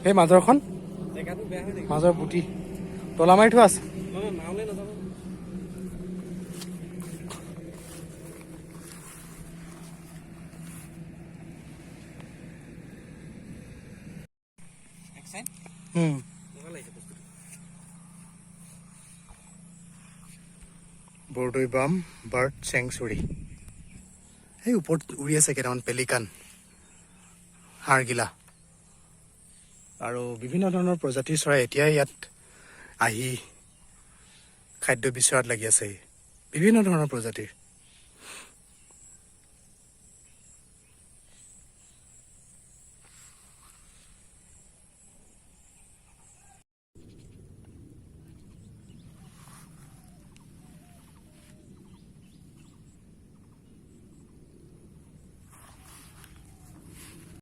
সেই মাজৰখন মাজৰ বুটি তলা মাৰি থোৱা আছে Bordoibam Bird Sanctuary. Hey, ওপৰত উৰি আছে কেইটামান পেলিকান হাড়গিলা আৰু বিভিন্ন ধৰণৰ প্ৰজাতিৰ চৰাই এতিয়া ইয়াত আহি খাদ্য বিচৰাত লাগি আছে বিভিন্ন ধৰণৰ প্ৰজাতিৰ